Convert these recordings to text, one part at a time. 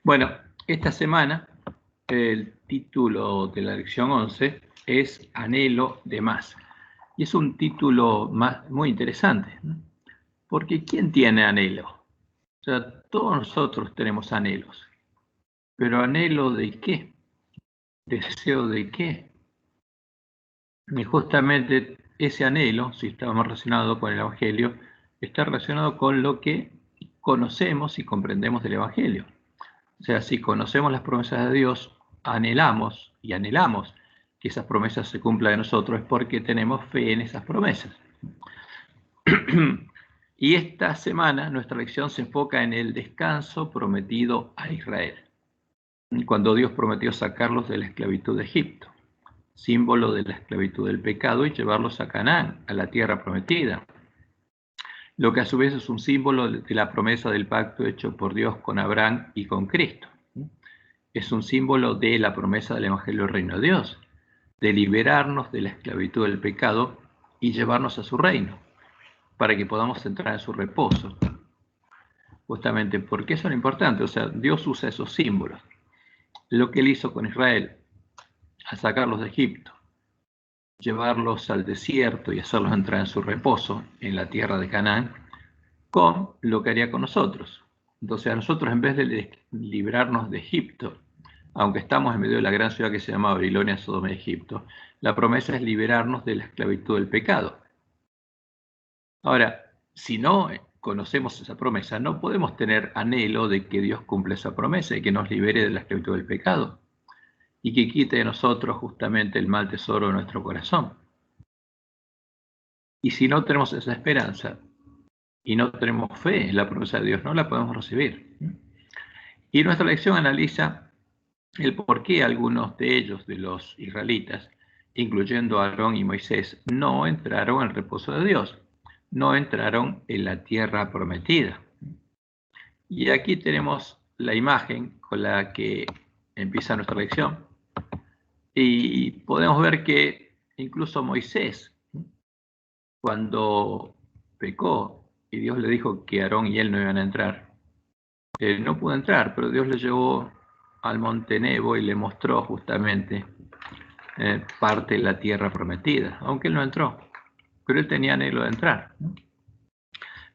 Bueno, esta semana el título de la lección 11 es Anhelo de más. Y es un título muy interesante, ¿no? Porque ¿quién tiene anhelo? O sea, todos nosotros tenemos anhelos. Pero ¿anhelo de qué? ¿Deseo de qué? Y justamente ese anhelo, si estamos relacionados con el Evangelio, está relacionado con lo que conocemos y comprendemos del Evangelio. O sea, si conocemos las promesas de Dios, anhelamos que esas promesas se cumplan en nosotros, es porque tenemos fe en esas promesas. Y esta semana nuestra lección se enfoca en el descanso prometido a Israel, cuando Dios prometió sacarlos de la esclavitud de Egipto, símbolo de la esclavitud del pecado, y llevarlos a Canaán, a la tierra prometida, lo que a su vez es un símbolo de la promesa del pacto hecho por Dios con Abraham y con Cristo. Es un símbolo de la promesa del Evangelio del Reino de Dios, de liberarnos de la esclavitud del pecado y llevarnos a su reino, para que podamos entrar en su reposo. Justamente porque eso es lo importante, o sea, Dios usa esos símbolos. Lo que Él hizo con Israel, al sacarlos de Egipto, llevarlos al desierto y hacerlos entrar en su reposo, en la tierra de Canaán, con lo que haría con nosotros. Entonces a nosotros, en vez de librarnos de Egipto, aunque estamos en medio de la gran ciudad que se llama Babilonia, Sodoma y Egipto, la promesa es liberarnos de la esclavitud del pecado. Ahora, si no conocemos esa promesa, no podemos tener anhelo de que Dios cumpla esa promesa y que nos libere de la esclavitud del pecado y que quite de nosotros justamente el mal tesoro de nuestro corazón. Y si no tenemos esa esperanza y no tenemos fe en la promesa de Dios, no la podemos recibir. Y nuestra lección analiza el por qué algunos de ellos, de los israelitas, incluyendo a Aarón y Moisés, no entraron al reposo de Dios, no entraron en la tierra prometida. Y aquí tenemos la imagen con la que empieza nuestra lección. Y podemos ver que incluso Moisés, cuando pecó y Dios le dijo que Aarón y él no iban a entrar, no pudo entrar, pero Dios le llevó al monte Nebo y le mostró justamente parte de la tierra prometida, aunque él no entró, pero él tenía anhelo de entrar.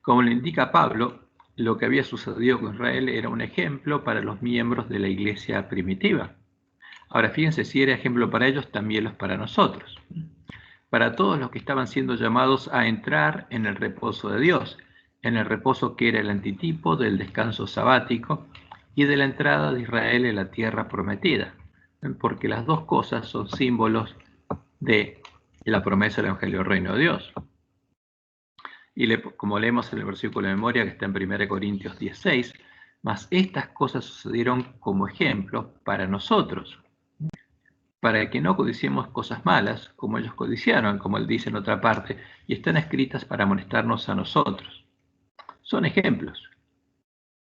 Como le indica Pablo, lo que había sucedido con Israel era un ejemplo para los miembros de la iglesia primitiva. Ahora fíjense, si era ejemplo para ellos, también lo es para nosotros. Para todos los que estaban siendo llamados a entrar en el reposo de Dios, en el reposo que era el antitipo del descanso sabático y de la entrada de Israel en la tierra prometida, porque las dos cosas son símbolos de la promesa del Evangelio del Reino de Dios. Y como leemos en el versículo de memoria que está en 1 Corintios 16, mas estas cosas sucedieron como ejemplo para nosotros, para que no codiciemos cosas malas, como ellos codiciaron, como él dice en otra parte, y están escritas para amonestarnos a nosotros. Son ejemplos.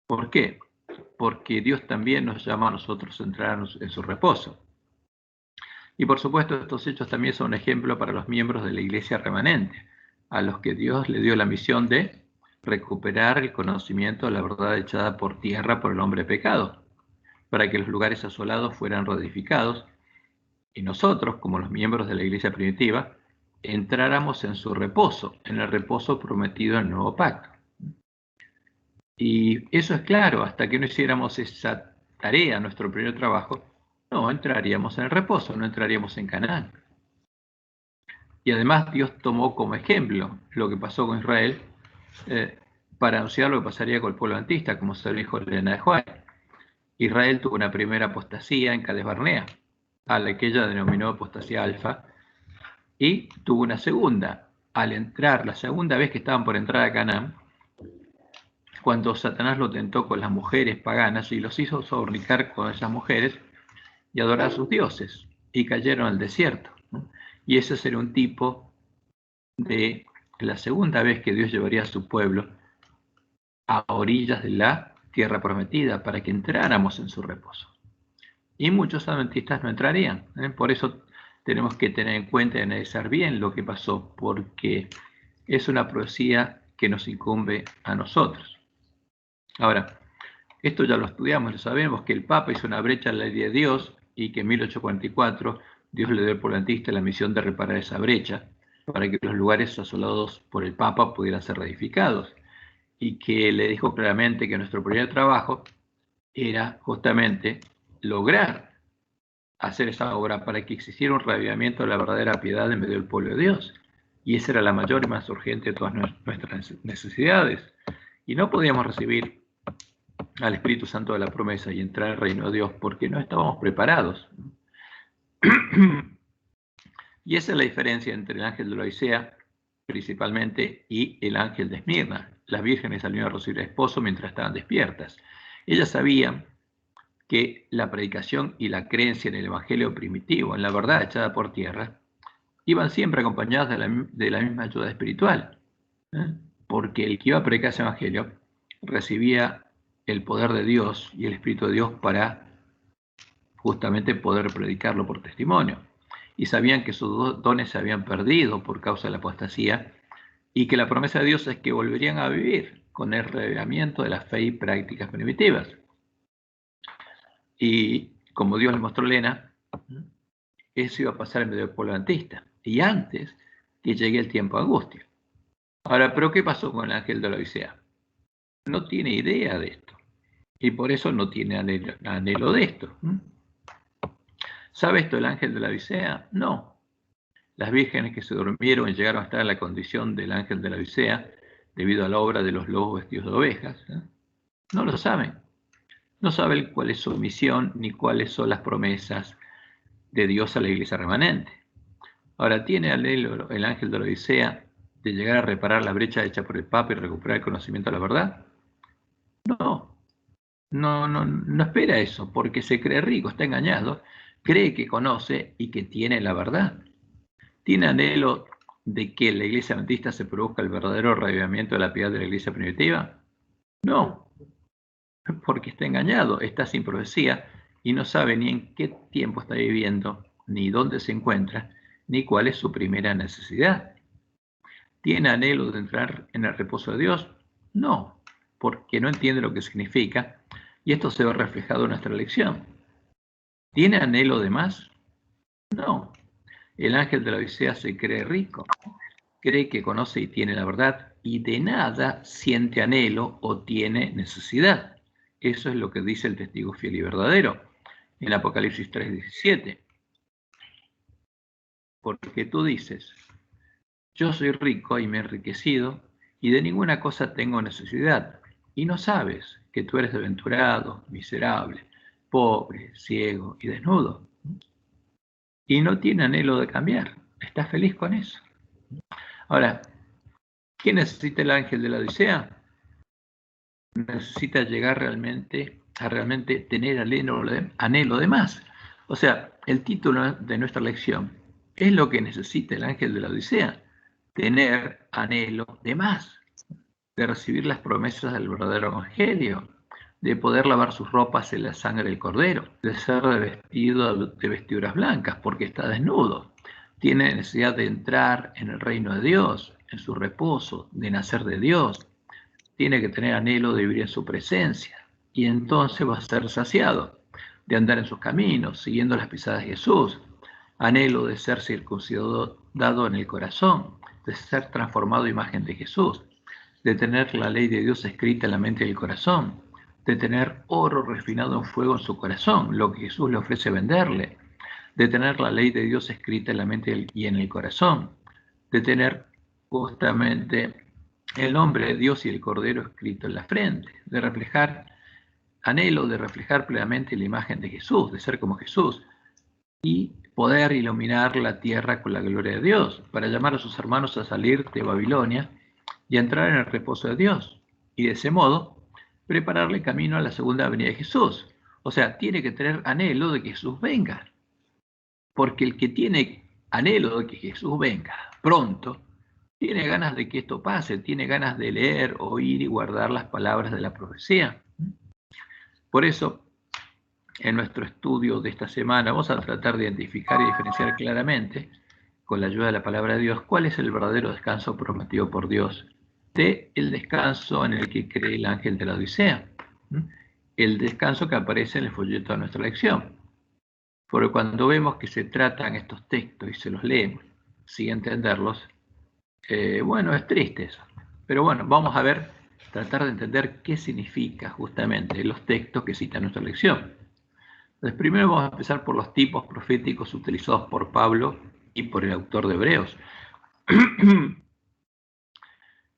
¿Por qué? Porque Dios también nos llama a nosotros a entrar en su reposo. Y por supuesto, estos hechos también son un ejemplo para los miembros de la iglesia remanente, a los que Dios le dio la misión de recuperar el conocimiento de la verdad echada por tierra por el hombre pecado, para que los lugares asolados fueran reedificados y nosotros, como los miembros de la iglesia primitiva, entráramos en su reposo, en el reposo prometido en el nuevo pacto. Y eso es claro, hasta que no hiciéramos esa tarea, nuestro primer trabajo, no entraríamos en el reposo, no entraríamos en Canaán. Y además Dios tomó como ejemplo lo que pasó con Israel para anunciar lo que pasaría con el pueblo antista, como se lo dijo Elena de Juan. Israel tuvo una primera apostasía en Cades Barnea, a la que ella denominó apostasía alfa, y tuvo una segunda, al entrar, la segunda vez que estaban por entrar a Canaán, cuando Satanás lo tentó con las mujeres paganas y los hizo fornicar con esas mujeres y adorar a sus dioses, y cayeron al desierto, ¿no? Y ese sería un tipo de la segunda vez que Dios llevaría a su pueblo a orillas de la tierra prometida para que entráramos en su reposo. Y muchos adventistas no entrarían, ¿eh? Por eso tenemos que tener en cuenta y analizar bien lo que pasó, porque es una profecía que nos incumbe a nosotros. Ahora, Esto ya lo estudiamos, lo sabemos, que el Papa hizo una brecha en la ley de Dios y que en 1844 Dios le dio al polantista la misión de reparar esa brecha para que los lugares asolados por el Papa pudieran ser reedificados, y que le dijo claramente que nuestro primer trabajo era justamente lograr hacer esa obra para que existiera un reavivamiento de la verdadera piedad en medio del pueblo de Dios. Y esa era la mayor y más urgente de todas nuestras necesidades. Y no podíamos recibir al Espíritu Santo de la promesa y entrar al reino de Dios porque no estábamos preparados. Y esa es la diferencia entre el ángel de la Odisea, principalmente, y el ángel de Esmirna. Las vírgenes salieron a recibir a esposo mientras estaban despiertas. Ellas sabían que la predicación y la creencia en el evangelio primitivo, en la verdad echada por tierra, iban siempre acompañadas de la misma ayuda espiritual, porque el que iba a predicar ese evangelio recibía el poder de Dios y el Espíritu de Dios para justamente poder predicarlo por testimonio. Y sabían que sus dones se habían perdido por causa de la apostasía y que la promesa de Dios es que volverían a vivir con el revelamiento de la fe y prácticas primitivas. Y como Dios le mostró a Elena, eso iba a pasar en medio del pueblo adventista y antes que llegue el tiempo de angustia. Ahora, ¿pero qué pasó con el ángel de la Odisea? No tiene idea de esto y por eso no tiene anhelo de esto. ¿Sabe esto el ángel de la Odisea? No. Las vírgenes que se durmieron y llegaron a estar en la condición del ángel de la Odisea debido a la obra de los lobos vestidos de ovejas, no lo saben. No saben cuál es su misión ni cuáles son las promesas de Dios a la iglesia remanente. Ahora, ¿tiene anhelo el ángel de la Odisea de llegar a reparar la brecha hecha por el Papa y recuperar el conocimiento de la verdad? No espera eso, porque se cree rico, está engañado, cree que conoce y que tiene la verdad. ¿Tiene anhelo de que en la iglesia adventista se produzca el verdadero reavivamiento de la piedad de la iglesia primitiva? No, porque está engañado, está sin profecía y no sabe ni en qué tiempo está viviendo, ni dónde se encuentra, ni cuál es su primera necesidad. ¿Tiene anhelo de entrar en el reposo de Dios? No, porque no entiende lo que significa y esto se ve reflejado en nuestra lección. ¿Tiene anhelo de más? No. El ángel de la Odisea se cree rico, cree que conoce y tiene la verdad y de nada siente anhelo o tiene necesidad. Eso es lo que dice el testigo fiel y verdadero en Apocalipsis 3:17. Porque tú dices, yo soy rico y me he enriquecido y de ninguna cosa tengo necesidad, y no sabes que tú eres desventurado, miserable, pobre, ciego y desnudo. Y no tiene anhelo de cambiar, está feliz con eso. Ahora, ¿qué necesita el ángel de la Odisea? Necesita llegar a realmente tener anhelo de más. O sea, el título de nuestra lección es lo que necesita el ángel de la Odisea, tener anhelo de más, de recibir las promesas del verdadero evangelio, de poder lavar sus ropas en la sangre del cordero, de ser revestido de vestiduras blancas porque está desnudo. Tiene necesidad de entrar en el reino de Dios, en su reposo, de nacer de Dios. Tiene que tener anhelo de vivir en su presencia y entonces va a ser saciado, de andar en sus caminos, siguiendo las pisadas de Jesús. Anhelo de ser circuncidado en el corazón, de ser transformado a imagen de Jesús, de tener la ley de Dios escrita en la mente y el corazón, de tener oro refinado en fuego en su corazón, lo que Jesús le ofrece venderle, de tener la ley de Dios escrita en la mente y en el corazón, de tener justamente el nombre de Dios y el Cordero escrito en la frente, de reflejar, anhelo de reflejar plenamente la imagen de Jesús, de ser como Jesús, y poder iluminar la tierra con la gloria de Dios, para llamar a sus hermanos a salir de Babilonia y a entrar en el reposo de Dios, y de ese modo prepararle camino a la segunda venida de Jesús. O sea, tiene que tener anhelo de que Jesús venga, porque el que tiene anhelo de que Jesús venga pronto, tiene ganas de que esto pase, tiene ganas de leer, oír y guardar las palabras de la profecía. Por eso, en nuestro estudio de esta semana vamos a tratar de identificar y diferenciar claramente, con la ayuda de la palabra de Dios, cuál es el verdadero descanso prometido por Dios, de el descanso en el que cree el ángel de la Odisea, el descanso que aparece en el folleto de nuestra lección. Porque cuando vemos que se tratan estos textos y se los leemos sin entenderlos, bueno, es triste eso. Pero bueno, vamos a ver, tratar de entender qué significa justamente los textos que cita nuestra lección. Entonces, primero vamos a empezar por los tipos proféticos utilizados por Pablo y por el autor de Hebreos.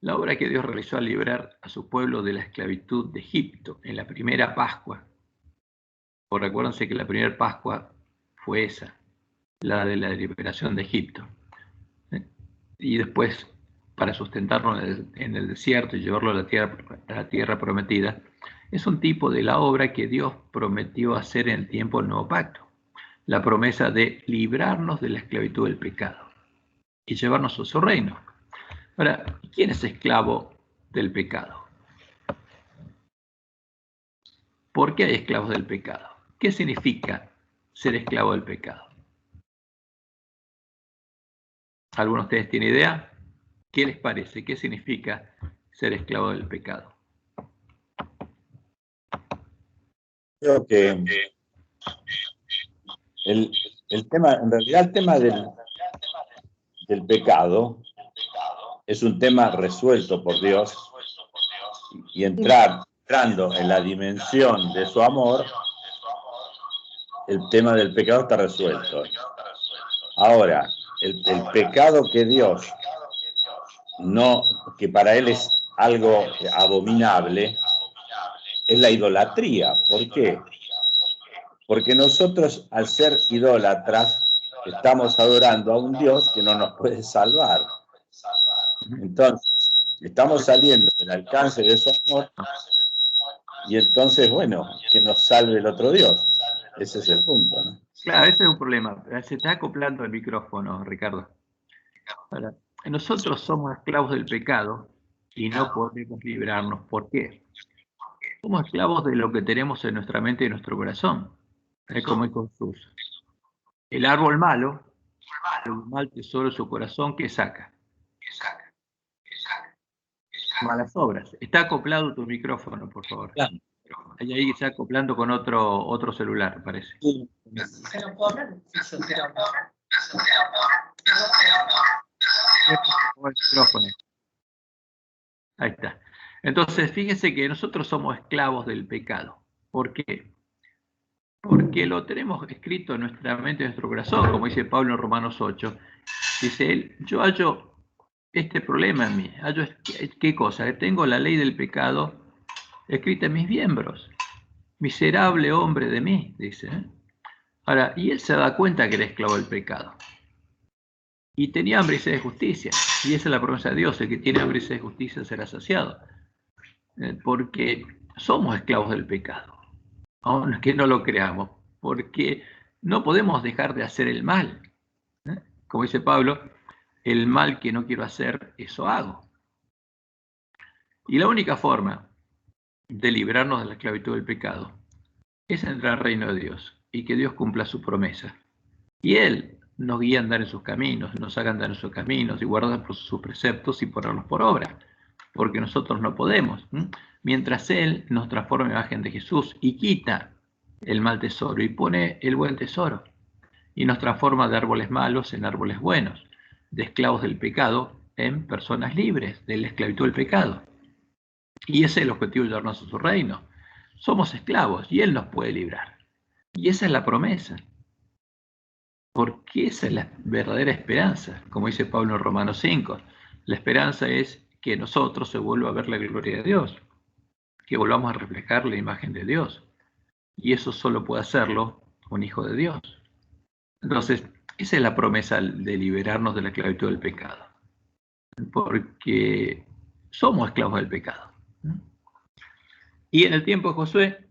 La obra que Dios realizó al liberar a su pueblo de la esclavitud de Egipto en la primera Pascua. Pues recuérdense que la primera Pascua fue esa, la de la liberación de Egipto. Y después, para sustentarlo en el desierto y llevarlo a la tierra prometida, es un tipo de la obra que Dios prometió hacer en el tiempo del nuevo pacto. La promesa de librarnos de la esclavitud del pecado y llevarnos a su reino. Ahora, ¿quién es esclavo del pecado? ¿Por qué hay esclavos del pecado? ¿Qué significa ser esclavo del pecado? ¿Alguno de ustedes tiene idea? ¿Qué les parece? ¿Qué significa ser esclavo del pecado? Creo que el tema, en realidad el tema del pecado es un tema resuelto por Dios, y entrando en la dimensión de su amor, el tema del pecado está resuelto. Ahora, el pecado que Dios que para él es algo abominable, es la idolatría. ¿Por qué? Porque nosotros, al ser idólatras, estamos adorando a un Dios que no nos puede salvar. Entonces, estamos saliendo del alcance de su amor, y entonces, bueno, que nos salve el otro Dios. Ese es el punto, ¿no? Claro, ese es un problema. Se está acoplando el micrófono, Ricardo. Ahora, nosotros somos esclavos del pecado y no podemos librarnos. ¿Por qué? Somos esclavos de lo que tenemos en nuestra mente y en nuestro corazón. Es como en Jesús. El árbol malo, el mal tesoro de su corazón, ¿qué saca? Malas obras. Está acoplado tu micrófono, por favor. Claro. Ahí está acoplando con otro celular, parece. Sí. Pero puedo hablar. Ahí está. Entonces, fíjense que nosotros somos esclavos del pecado. ¿Por qué? Porque lo tenemos escrito en nuestra mente, en nuestro corazón, como dice Pablo en Romanos 8. Dice él, yo hallo este problema en mí. Hallo, ¿qué cosa? Que tengo la ley del pecado escrita en mis miembros. Miserable hombre de mí, dice. Ahora, y él se da cuenta que era esclavo del pecado. Y tenía hambre y sed de justicia. Y esa es la promesa de Dios, el que tiene hambre y sed de justicia será saciado. Porque somos esclavos del pecado. Aunque no lo creamos. Porque no podemos dejar de hacer el mal. Como dice Pablo, el mal que no quiero hacer, eso hago. Y la única forma de librarnos de la esclavitud del pecado es entrar al reino de Dios y que Dios cumpla su promesa. Y Él nos guía a andar en sus caminos, nos haga andar en sus caminos y guardar por sus preceptos y ponerlos por obra, porque nosotros no podemos. Mientras Él nos transforma en imagen de Jesús y quita el mal tesoro y pone el buen tesoro y nos transforma de árboles malos en árboles buenos, de esclavos del pecado en personas libres de la esclavitud del pecado. Y ese es el objetivo de llevarnos a su reino. Somos esclavos y Él nos puede librar. Y esa es la promesa. Porque esa es la verdadera esperanza, como dice Pablo en Romanos 5. La esperanza es que nosotros se vuelva a ver la gloria de Dios, que volvamos a reflejar la imagen de Dios. Y eso solo puede hacerlo un hijo de Dios. Entonces, esa es la promesa de liberarnos de la esclavitud del pecado. Porque somos esclavos del pecado. Y en el tiempo de Josué,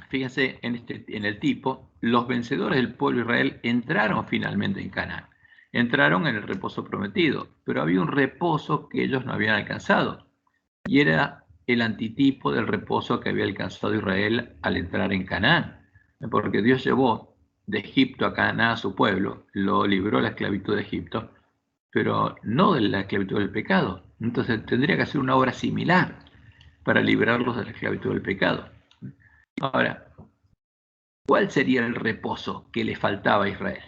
fíjense en el tipo, los vencedores del pueblo de Israel entraron finalmente en Canaán. Entraron en el reposo prometido, pero había un reposo que ellos no habían alcanzado. Y era el antitipo del reposo que había alcanzado Israel al entrar en Canaán. Porque Dios llevó de Egipto a Canaán a su pueblo, lo libró de la esclavitud de Egipto, pero no de la esclavitud del pecado. Entonces tendría que hacer una obra similar. para librarlos de la esclavitud del pecado. Ahora, ¿cuál sería el reposo que le faltaba a Israel?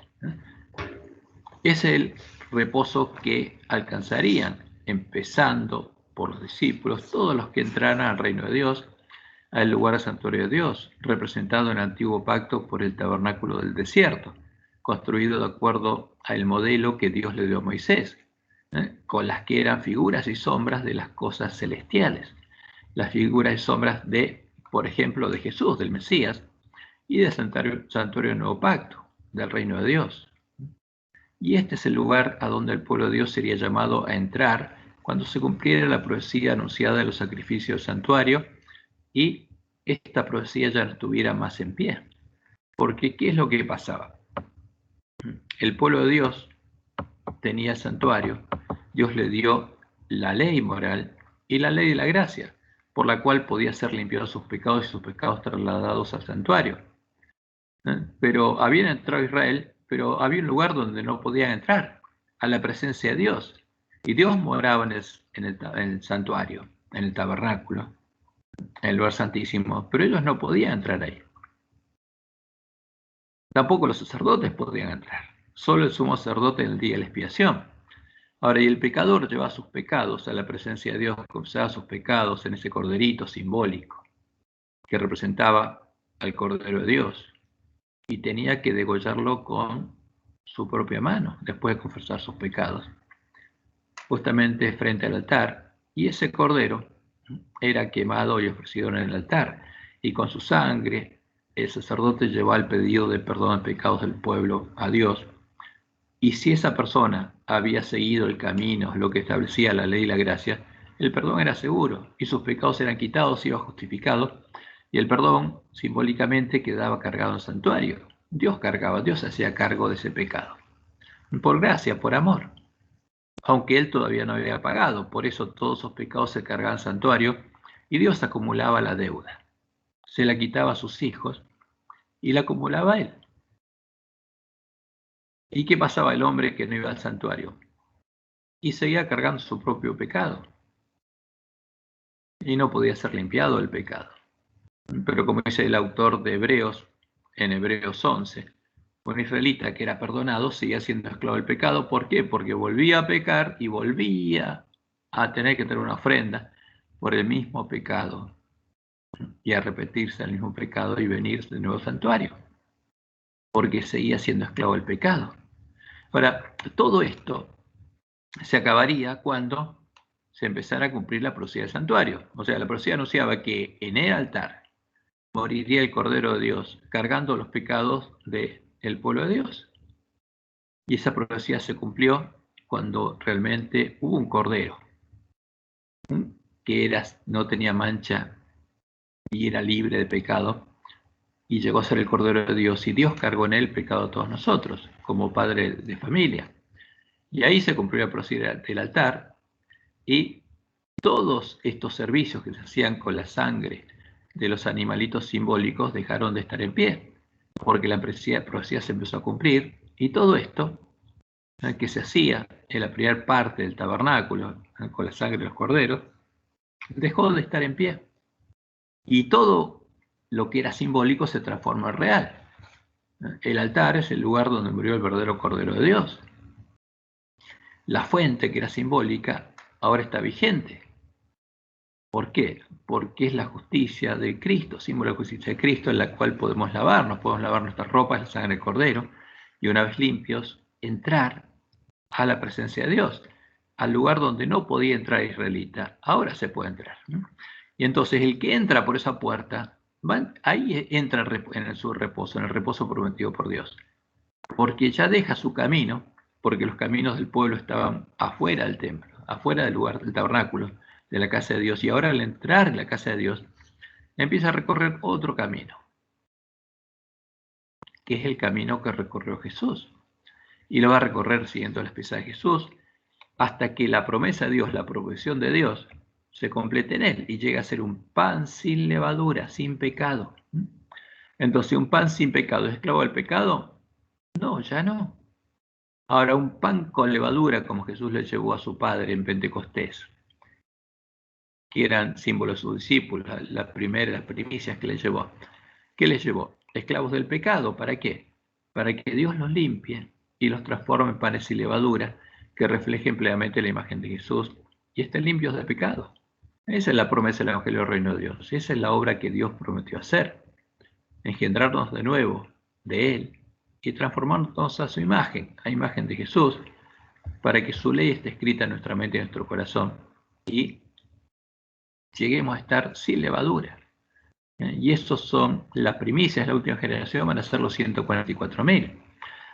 Es el reposo que alcanzarían, empezando por los discípulos, todos los que entraran al reino de Dios, al lugar del santuario de Dios, representado en el antiguo pacto por el tabernáculo del desierto, construido de acuerdo al modelo que Dios le dio a Moisés, con las que eran figuras y sombras de las cosas celestiales, las figuras y sombras de, por ejemplo, de Jesús, del Mesías, y del santuario del nuevo pacto, del reino de Dios. Y este es el lugar a donde el pueblo de Dios sería llamado a entrar cuando se cumpliera la profecía anunciada de los sacrificios del santuario y esta profecía ya no estuviera más en pie. Porque, ¿qué es lo que pasaba? El pueblo de Dios tenía el santuario, Dios le dio la ley moral y la ley de la gracia, por la cual podía ser limpiados sus pecados y sus pecados trasladados al santuario. Pero habían entrado a Israel, pero había un lugar donde no podían entrar, a la presencia de Dios. Y Dios moraba en el santuario, en el tabernáculo, en el lugar santísimo, pero ellos no podían entrar ahí. Tampoco los sacerdotes podían entrar, solo el sumo sacerdote en el día de la expiación. Ahora, y el pecador llevaba sus pecados a la presencia de Dios, confesaba sus pecados en ese corderito simbólico, que representaba al Cordero de Dios, y tenía que degollarlo con su propia mano, después de confesar sus pecados, justamente frente al altar, y ese cordero era quemado y ofrecido en el altar, y con su sangre el sacerdote llevaba el pedido de perdón de pecados del pueblo a Dios, y si esa persona había seguido el camino, lo que establecía la ley y la gracia, el perdón era seguro, y sus pecados eran quitados, iba justificado, y el perdón simbólicamente quedaba cargado en el santuario. Dios cargaba, Dios hacía cargo de ese pecado. Por gracia, por amor. Aunque él todavía no había pagado, por eso todos esos pecados se cargaban al santuario y Dios acumulaba la deuda. Se la quitaba a sus hijos y la acumulaba él. ¿Y qué pasaba el hombre que no iba al santuario? Y seguía cargando su propio pecado. Y no podía ser limpiado el pecado. Pero como dice el autor de Hebreos, en Hebreos 11, un israelita que era perdonado seguía siendo esclavo del pecado. ¿Por qué? Porque volvía a pecar y volvía a tener que tener una ofrenda por el mismo pecado y a repetirse el mismo pecado y venir de nuevo al santuario, porque seguía siendo esclavo del pecado. Ahora, todo esto se acabaría cuando se empezara a cumplir la profecía del santuario. O sea, la profecía anunciaba que en el altar moriría el Cordero de Dios cargando los pecados del pueblo de Dios. Y esa profecía se cumplió cuando realmente hubo un Cordero que no tenía mancha y era libre de pecado, y llegó a ser el Cordero de Dios, y Dios cargó en él el pecado de todos nosotros, como padre de familia. Y ahí se cumplió la profecía del altar, y todos estos servicios que se hacían con la sangre de los animalitos simbólicos dejaron de estar en pie, porque la profecía se empezó a cumplir, y todo esto que se hacía en la primera parte del tabernáculo, con la sangre de los corderos, dejó de estar en pie. Y todo lo que era simbólico se transformó en real. El altar es el lugar donde murió el verdadero Cordero de Dios. La fuente, que era simbólica, ahora está vigente. ¿Por qué? Porque es la justicia de Cristo, símbolo de la justicia de Cristo, en la cual podemos lavar nuestras ropas, la sangre del Cordero, y una vez limpios, entrar a la presencia de Dios, al lugar donde no podía entrar israelita, ahora se puede entrar. Y entonces el que entra por esa puerta, ahí entra en su reposo, en el reposo prometido por Dios, porque ya deja su camino, porque los caminos del pueblo estaban afuera del templo, afuera del lugar del tabernáculo, de la casa de Dios, y ahora al entrar en la casa de Dios, empieza a recorrer otro camino, que es el camino que recorrió Jesús, y lo va a recorrer siguiendo las pisadas de Jesús, hasta que la promesa de Dios, la provisión de Dios, se complete en él y llega a ser un pan sin levadura, sin pecado. Entonces, ¿un pan sin pecado es esclavo del pecado? No, ya no. Ahora, un pan con levadura, como Jesús le llevó a su Padre en Pentecostés, que eran símbolos de sus discípulos, las primicias que les llevó. ¿Qué les llevó? Esclavos del pecado. ¿Para qué? Para que Dios los limpie y los transforme en panes y levadura que reflejen plenamente la imagen de Jesús y estén limpios de pecado. Esa es la promesa del Evangelio del Reino de Dios. Esa es la obra que Dios prometió hacer. Engendrarnos de nuevo de Él y transformarnos a su imagen, a imagen de Jesús, para que su ley esté escrita en nuestra mente y en nuestro corazón y lleguemos a estar sin levadura. Y esos son las primicias de la última generación, van a ser los 144.000.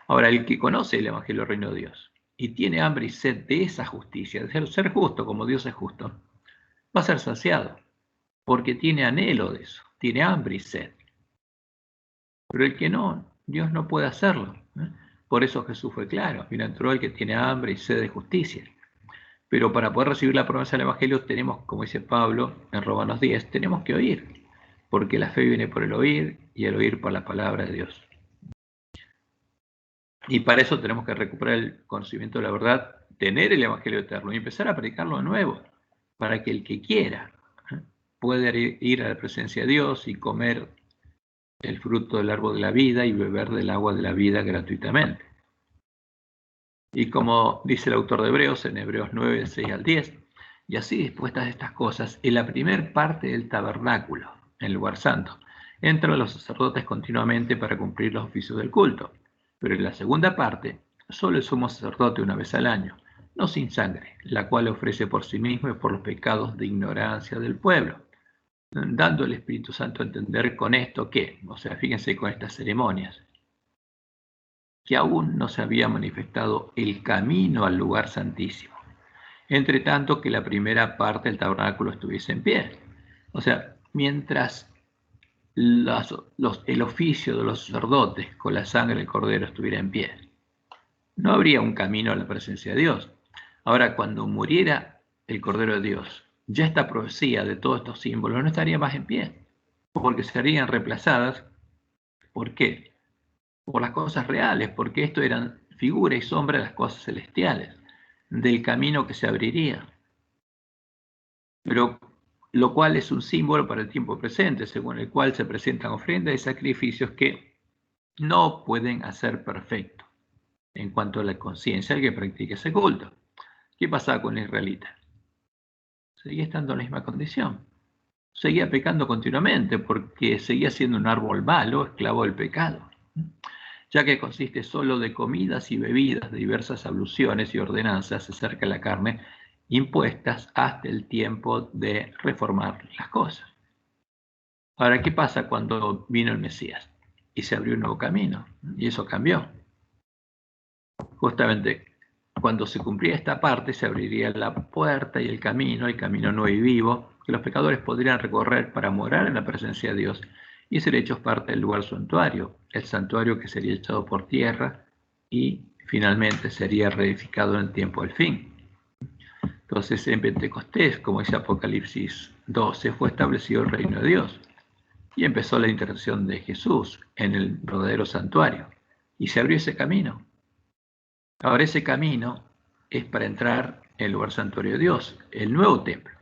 Ahora, el que conoce el Evangelio del Reino de Dios y tiene hambre y sed de esa justicia, de ser justo como Dios es justo, va a ser saciado, porque tiene anhelo de eso, tiene hambre y sed. Pero el que no, Dios no puede hacerlo. Por eso Jesús fue claro, bienaventurado el que tiene hambre y sed de justicia. Pero para poder recibir la promesa del Evangelio tenemos, como dice Pablo en Romanos 10, tenemos que oír, porque la fe viene por el oír y el oír por la palabra de Dios. Y para eso tenemos que recuperar el conocimiento de la verdad, tener el Evangelio eterno y empezar a predicarlo de nuevo, para que el que quiera pueda ir a la presencia de Dios y comer el fruto del árbol de la vida y beber del agua de la vida gratuitamente. Y como dice el autor de Hebreos, en Hebreos 9, 6 al 10, y así dispuestas estas cosas, en la primer parte del tabernáculo, en el lugar santo, entran los sacerdotes continuamente para cumplir los oficios del culto. Pero en la segunda parte, solo el sumo sacerdote una vez al año, no sin sangre, la cual ofrece por sí mismo y por los pecados de ignorancia del pueblo, dando el Espíritu Santo a entender con esto que, o sea, fíjense con estas ceremonias, que aún no se había manifestado el camino al lugar santísimo, entre tanto que la primera parte del tabernáculo estuviese en pie. O sea, mientras el oficio de los sacerdotes con la sangre del cordero estuviera en pie, no habría un camino a la presencia de Dios. Ahora, cuando muriera el cordero de Dios, ya esta profecía de todos estos símbolos no estaría más en pie, porque serían reemplazadas. ¿Por qué? Por las cosas reales, porque esto eran figura y sombra de las cosas celestiales, del camino que se abriría. Pero lo cual es un símbolo para el tiempo presente, según el cual se presentan ofrendas y sacrificios que no pueden hacer perfecto en cuanto a la conciencia del que practique ese culto. ¿Qué pasaba con el israelita? Seguía estando en la misma condición. Seguía pecando continuamente porque seguía siendo un árbol malo, esclavo del pecado, ya que consiste solo de comidas y bebidas de diversas abluciones y ordenanzas acerca de la carne, impuestas hasta el tiempo de reformar las cosas. Ahora, ¿qué pasa cuando vino el Mesías? Y se abrió un nuevo camino, y eso cambió. Justamente cuando se cumplía esta parte, se abriría la puerta y el camino nuevo y vivo, que los pecadores podrían recorrer para morar en la presencia de Dios y ser hechos parte del lugar santuario, el santuario que sería echado por tierra y finalmente sería reedificado en el tiempo del fin. Entonces, en Pentecostés, como dice Apocalipsis 12, fue establecido el reino de Dios y empezó la intercesión de Jesús en el verdadero santuario y se abrió ese camino. Ahora ese camino es para entrar en el lugar santuario de Dios, el nuevo templo,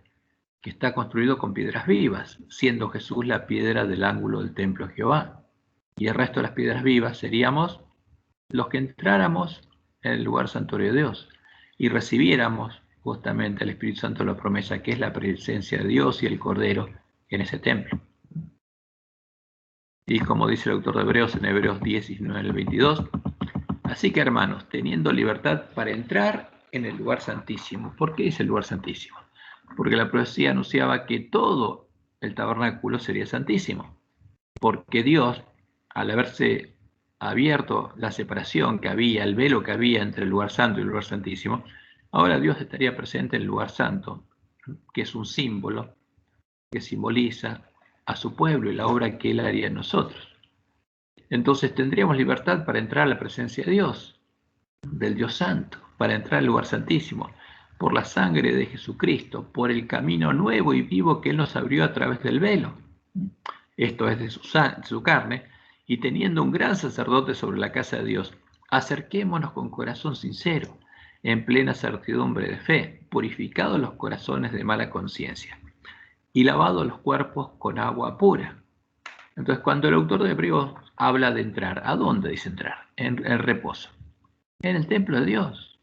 que está construido con piedras vivas, siendo Jesús la piedra del ángulo del templo de Jehová. Y el resto de las piedras vivas seríamos los que entráramos en el lugar santuario de Dios y recibiéramos justamente el Espíritu Santo la promesa, que es la presencia de Dios y el Cordero en ese templo. Y como dice el autor de Hebreos en Hebreos 19 al 22, así que hermanos, teniendo libertad para entrar en el lugar santísimo. ¿Por qué dice el lugar santísimo? Porque la profecía anunciaba que todo el tabernáculo sería santísimo. Porque Dios, al haberse abierto la separación que había, el velo que había entre el lugar santo y el lugar santísimo, ahora Dios estaría presente en el lugar santo, que es un símbolo que simboliza a su pueblo y la obra que Él haría en nosotros. Entonces tendríamos libertad para entrar a la presencia de Dios, del Dios Santo, para entrar al lugar santísimo, por la sangre de Jesucristo, por el camino nuevo y vivo que Él nos abrió a través del velo. Esto es de su carne, y teniendo un gran sacerdote sobre la casa de Dios, acerquémonos con corazón sincero, en plena certidumbre de fe, purificados los corazones de mala conciencia, y lavado los cuerpos con agua pura. Entonces, cuando el autor de Hebreos habla de entrar, ¿a dónde dice entrar? En el reposo. En el templo de Dios,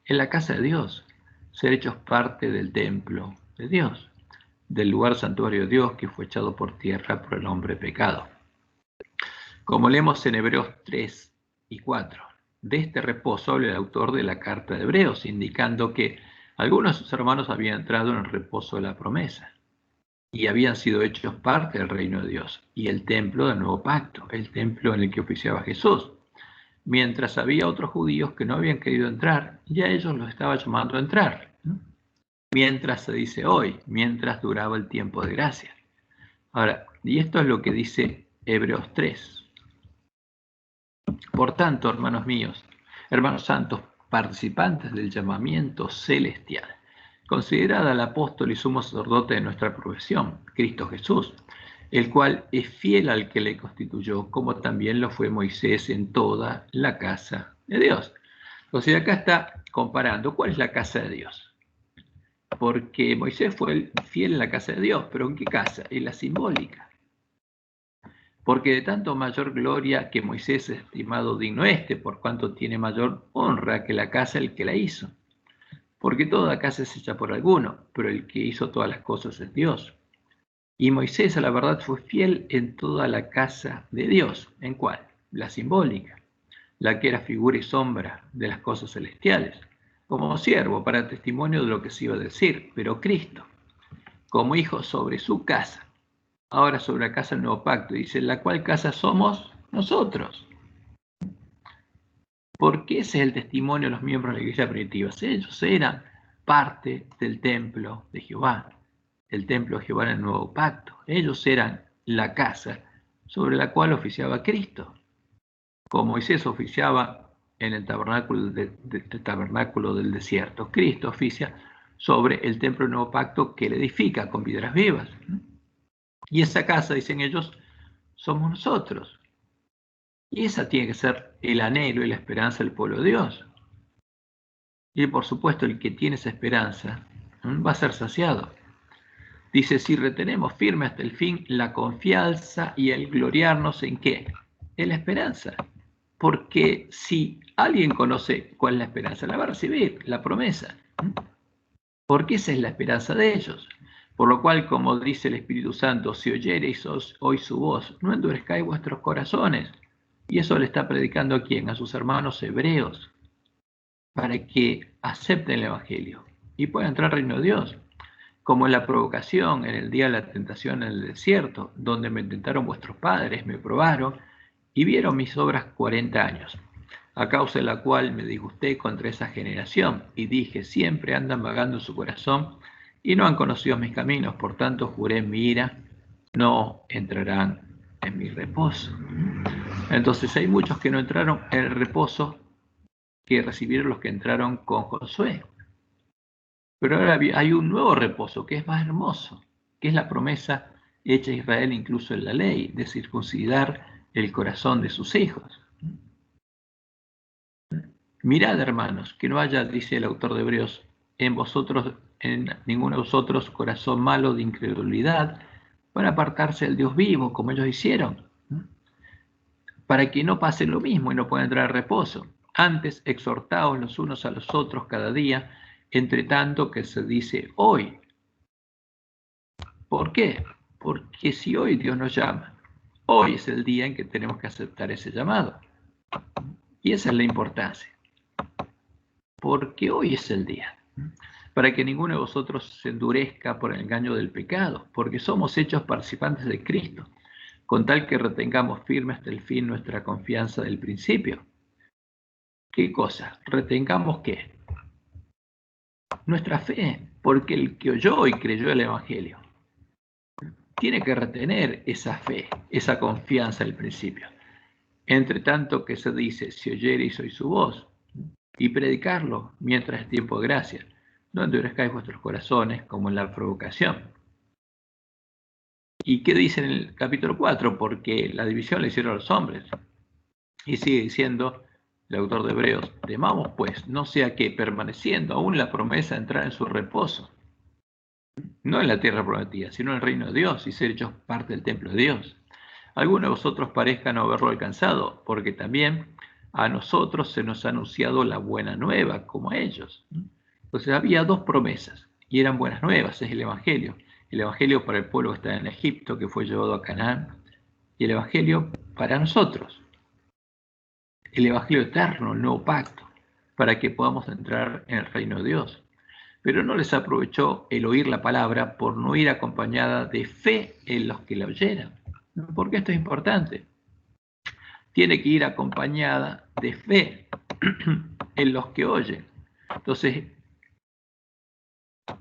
en la casa de Dios, ser hechos parte del templo de Dios, del lugar santuario de Dios que fue echado por tierra por el hombre pecado. Como leemos en Hebreos 3 y 4, de este reposo habla el autor de la carta de Hebreos, indicando que algunos de sus hermanos habían entrado en el reposo de la promesa y habían sido hechos parte del reino de Dios y el templo del nuevo pacto, el templo en el que oficiaba Jesús. Mientras había otros judíos que no habían querido entrar, ya ellos los estaba llamando a entrar. Mientras se dice hoy, mientras duraba el tiempo de gracia. Ahora, y esto es lo que dice Hebreos 3. Por tanto, hermanos míos, hermanos santos, participantes del llamamiento celestial, considerad al apóstol y sumo sacerdote de nuestra profesión, Cristo Jesús, el cual es fiel al que le constituyó, como también lo fue Moisés en toda la casa de Dios. Entonces acá está comparando cuál es la casa de Dios. Porque Moisés fue fiel en la casa de Dios, pero ¿en qué casa? En la simbólica. Porque de tanto mayor gloria que Moisés es estimado digno por cuanto tiene mayor honra que la casa el que la hizo. Porque toda casa es hecha por alguno, pero el que hizo todas las cosas es Dios. Y Moisés a la verdad fue fiel en toda la casa de Dios. ¿En cuál? La simbólica, la que era figura y sombra de las cosas celestiales, como siervo para testimonio de lo que se iba a decir, pero Cristo, como hijo sobre su casa, ahora sobre la casa del nuevo pacto, dice, la cual casa somos nosotros. Porque ese es el testimonio de los miembros de la iglesia primitiva. Ellos eran parte del templo de Jehová, el templo de Jehová en el nuevo pacto. Ellos eran la casa sobre la cual oficiaba Cristo. Como Moisés oficiaba en el tabernáculo del desierto, Cristo oficia sobre el templo del nuevo pacto que él edifica con piedras vivas. Y esa casa, dicen ellos, somos nosotros. Y esa tiene que ser el anhelo y la esperanza del pueblo de Dios. Y por supuesto, el que tiene esa esperanza va a ser saciado. Dice, si retenemos firme hasta el fin la confianza y el gloriarnos en ¿qué? En la esperanza. Porque si alguien conoce cuál es la esperanza, la va a recibir, la promesa. Porque esa es la esperanza de ellos. Por lo cual, como dice el Espíritu Santo, si oyereis hoy su voz, no endurezcáis vuestros corazones. Y eso le está predicando ¿a quién? A sus hermanos hebreos, para que acepten el Evangelio y puedan entrar al reino de Dios. Como en la provocación, en el día de la tentación en el desierto, donde me tentaron vuestros padres, me probaron y vieron mis obras 40 años, a causa de la cual me disgusté contra esa generación y dije, siempre andan vagando en su corazón y no han conocido mis caminos, por tanto juré en mi ira, no entrarán en mi reposo. Entonces hay muchos que no entraron en el reposo que recibieron los que entraron con Josué. Pero ahora hay un nuevo reposo que es más hermoso, que es la promesa hecha a Israel incluso en la ley, de circuncidar el corazón de sus hijos. Mirad, hermanos, que no haya, dice el autor de Hebreos, en ninguno de vosotros corazón malo de incredulidad, para apartarse del Dios vivo, como ellos hicieron, para que no pase lo mismo y no puedan entrar al reposo. Antes, exhortaos los unos a los otros cada día, entre tanto que se dice hoy. ¿Por qué? Porque si hoy Dios nos llama, hoy es el día en que tenemos que aceptar ese llamado. Y esa es la importancia. Porque hoy es el día. Para que ninguno de vosotros se endurezca por el engaño del pecado, porque somos hechos participantes de Cristo, con tal que retengamos firme hasta el fin nuestra confianza del principio. ¿Qué cosa? ¿Retengamos qué? Nuestra fe, porque el que oyó y creyó el Evangelio tiene que retener esa fe, esa confianza del principio. Entre tanto que se dice, si oyereis oí su voz, y predicarlo mientras es tiempo de gracia, no endurezcáis vuestros corazones como en la provocación. ¿Y qué dice en el capítulo 4? Porque la división la hicieron los hombres. Y sigue diciendo el autor de Hebreos, temamos pues, no sea que permaneciendo aún la promesa de entrar en su reposo, no en la tierra prometida, sino en el reino de Dios y ser hechos parte del templo de Dios. Algunos de vosotros parezcan no haberlo alcanzado, porque también a nosotros se nos ha anunciado la buena nueva, como a ellos. Entonces había dos promesas, y eran buenas nuevas, es el Evangelio. El Evangelio para el pueblo que está en Egipto, que fue llevado a Canaán, y el Evangelio para nosotros. El Evangelio eterno, el nuevo pacto, para que podamos entrar en el reino de Dios. Pero no les aprovechó el oír la palabra por no ir acompañada de fe en los que la oyeran. Porque esto es importante. Tiene que ir acompañada de fe en los que oyen. Entonces,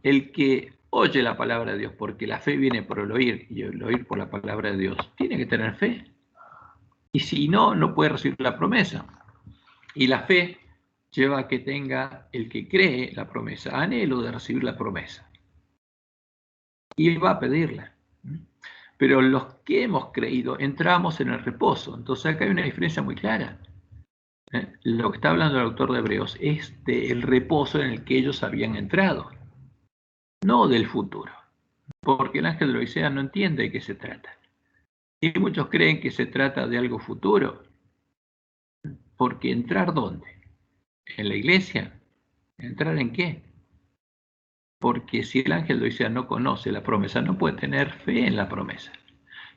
el que oye la palabra de Dios, porque la fe viene por el oír y el oír por la palabra de Dios, tiene que tener fe. Y si no, no puede recibir la promesa. Y la fe lleva a que tenga el que cree la promesa, anhelo de recibir la promesa. Y va a pedirla. Pero los que hemos creído entramos en el reposo. Entonces acá hay una diferencia muy clara. Lo que está hablando el autor de Hebreos es del reposo en el que ellos habían entrado, no del futuro. Porque el ángel de la Odisea no entiende de qué se trata. Y muchos creen que se trata de algo futuro. Porque entrar ¿dónde? ¿En la iglesia? ¿Entrar en qué? Porque si el ángel de Odisea no conoce la promesa, no puede tener fe en la promesa.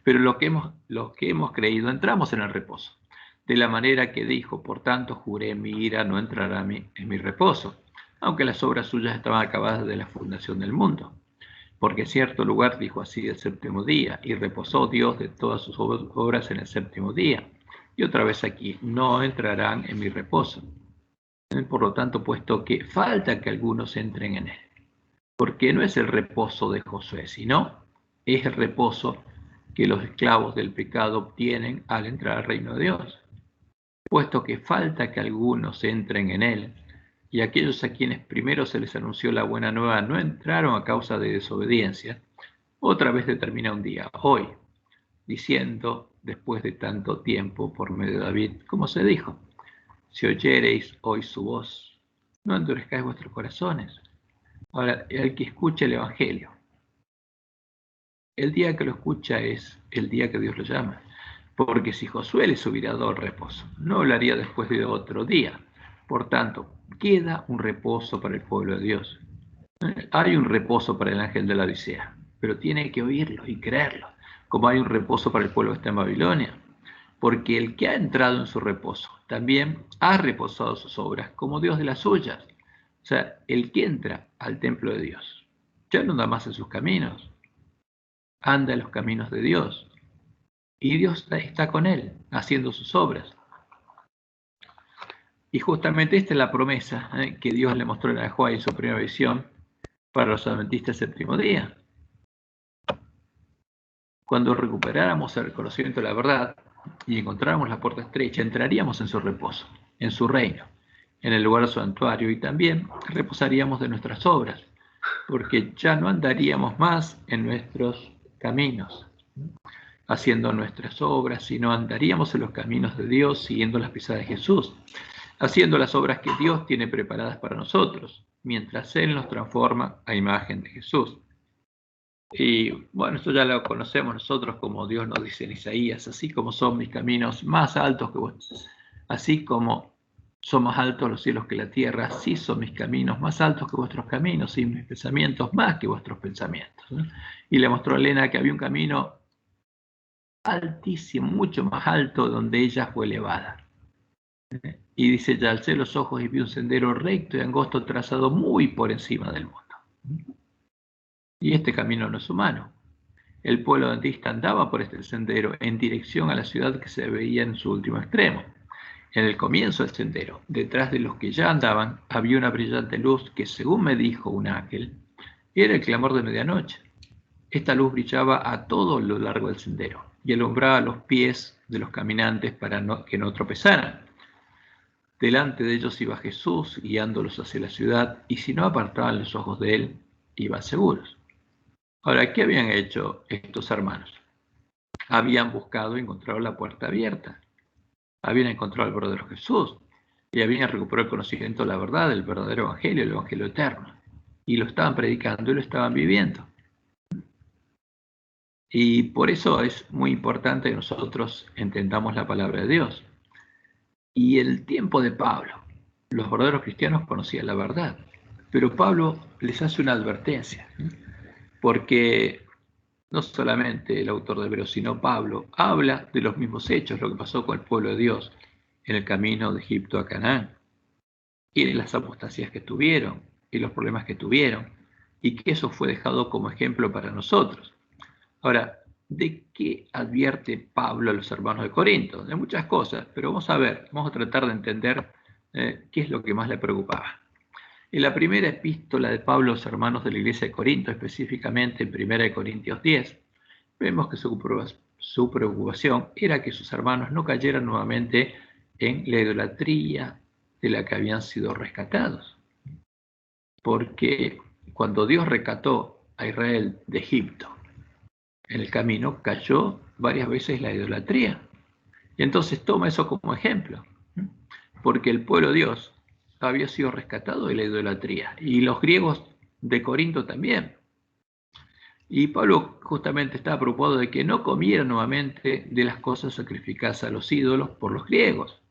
Pero los que hemos creído entramos en el reposo. De la manera que dijo, por tanto juré, mi ira no entrará en mi reposo, aunque las obras suyas estaban acabadas de la fundación del mundo. Porque en cierto lugar dijo así el séptimo día, y reposó Dios de todas sus obras en el séptimo día. Y otra vez aquí, no entrarán en mi reposo. Por lo tanto, puesto que falta que algunos entren en él. Porque no es el reposo de Josué, sino es el reposo que los esclavos del pecado obtienen al entrar al reino de Dios. Puesto que falta que algunos entren en él, y aquellos a quienes primero se les anunció la buena nueva no entraron a causa de desobediencia, otra vez determina un día, hoy, diciendo, después de tanto tiempo, por medio de David, como se dijo, si oyereis hoy su voz, no endurezcáis vuestros corazones. Ahora, el que escuche el Evangelio, el día que lo escucha es el día que Dios lo llama. Porque si Josué les hubiera dado reposo, no lo haría después de otro día. Por tanto, queda un reposo para el pueblo de Dios. Hay un reposo para el ángel de la Odisea, pero tiene que oírlo y creerlo, como hay un reposo para el pueblo que está en Babilonia. Porque el que ha entrado en su reposo también ha reposado sus obras como Dios de las suyas. O sea, el que entra al templo de Dios ya no anda más en sus caminos, anda en los caminos de Dios. Y Dios está con él, haciendo sus obras. Y justamente esta es la promesa que Dios le mostró a Joab en su primera visión para los adventistas del séptimo día. Cuando recuperáramos el conocimiento de la verdad y encontráramos la puerta estrecha, entraríamos en su reposo, en su reino, en el lugar santuario, y también reposaríamos de nuestras obras, porque ya no andaríamos más en nuestros caminos, haciendo nuestras obras, sino andaríamos en los caminos de Dios, siguiendo las pisadas de Jesús, haciendo las obras que Dios tiene preparadas para nosotros, mientras Él nos transforma a imagen de Jesús. Y bueno, esto ya lo conocemos nosotros, como Dios nos dice en Isaías, así como son mis caminos más altos que vosotros, así como son más altos los cielos que la tierra, así son mis caminos más altos que vuestros caminos, y mis pensamientos más que vuestros pensamientos. Y le mostró a Elena que había un camino altísimo, mucho más alto, donde ella fue elevada. Y dice, ya alcé los ojos y vi un sendero recto y angosto trazado muy por encima del mundo. Y este camino no es humano. El pueblo adventista andaba por este sendero en dirección a la ciudad que se veía en su último extremo. En el comienzo del sendero, detrás de los que ya andaban, había una brillante luz que, según me dijo un ángel, era el clamor de medianoche. Esta luz brillaba a todo lo largo del sendero y alumbraba los pies de los caminantes para que no tropezaran. Delante de ellos iba Jesús, guiándolos hacia la ciudad, y si no apartaban los ojos de él, iban seguros. Ahora, ¿qué habían hecho estos hermanos? Habían buscado y encontrado la puerta abierta. Habían encontrado al verdadero Jesús y habían recuperado el conocimiento de la verdad, el verdadero evangelio, el evangelio eterno. y lo estaban predicando y lo estaban viviendo. Y por eso es muy importante que nosotros entendamos la palabra de Dios. Y el tiempo de Pablo, los verdaderos cristianos conocían la verdad, pero Pablo les hace una advertencia, porque no solamente el autor de Hebreos, sino Pablo, habla de los mismos hechos, lo que pasó con el pueblo de Dios en el camino de Egipto a Canaán, y de las apostasías que tuvieron, y los problemas que tuvieron, y que eso fue dejado como ejemplo para nosotros. Ahora, ¿de qué advierte Pablo a los hermanos de Corinto? De muchas cosas, pero vamos a tratar de entender qué es lo que más le preocupaba. En la primera epístola de Pablo a los hermanos de la iglesia de Corinto, específicamente en 1 Corintios 10, vemos que su preocupación era que sus hermanos no cayeran nuevamente en la idolatría de la que habían sido rescatados. Porque cuando Dios rescató a Israel de Egipto, en el camino cayó varias veces la idolatría. Y entonces toma eso como ejemplo, porque el pueblo de Dios había sido rescatado de la idolatría, y los griegos de Corinto también. Y Pablo justamente estaba preocupado de que no comieran nuevamente de las cosas sacrificadas a los ídolos por los griegos,